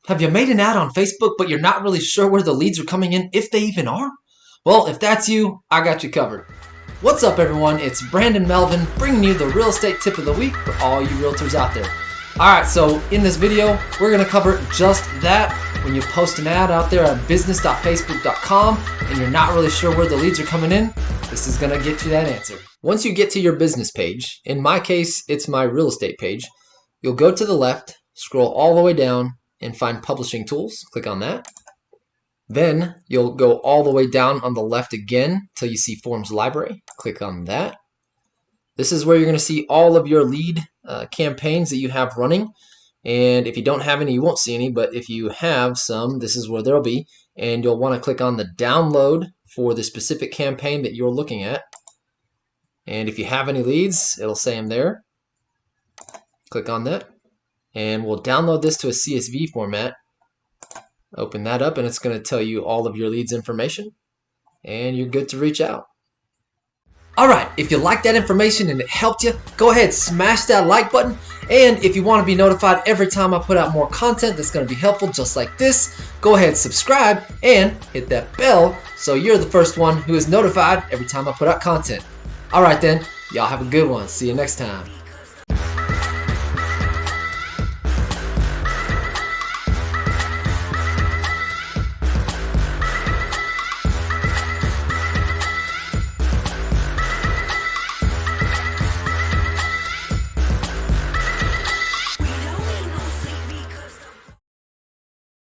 Have you made an ad on Facebook, but you're not really sure where the leads are coming in, if they even are? Well, if that's you, I got you covered. What's up, everyone? It's Brandon Melvin bringing you the real estate tip of the week for all you realtors out there. Alright, so in this video, we're going to cover just that. When you post an ad out there at business.facebook.com and you're not really sure where the leads are coming in, this is going to get you that answer. Once you get to your business page, in my case, it's my real estate page, you'll go to the left, scroll all the way down, and find Publishing Tools. Click on that. Then you'll go all the way down on the left again till you see Forms Library. Click on that. This is where you're going to see all of your lead campaigns that you have running. And if you don't have any, you won't see any. But if you have some, this is where they'll be. And you'll want to click on the download for the specific campaign that you're looking at. And if you have any leads, it'll say them there. Click on that. And we'll download this to a CSV format. Open that up and it's going to tell you all of your leads information. And you're good to reach out. Alright, if you like that information and it helped you, go ahead, smash that like button. And if you want to be notified every time I put out more content that's going to be helpful just like this, go ahead, subscribe and hit that bell so you're the first one who is notified every time I put out content. Alright then, y'all have a good one. See you next time.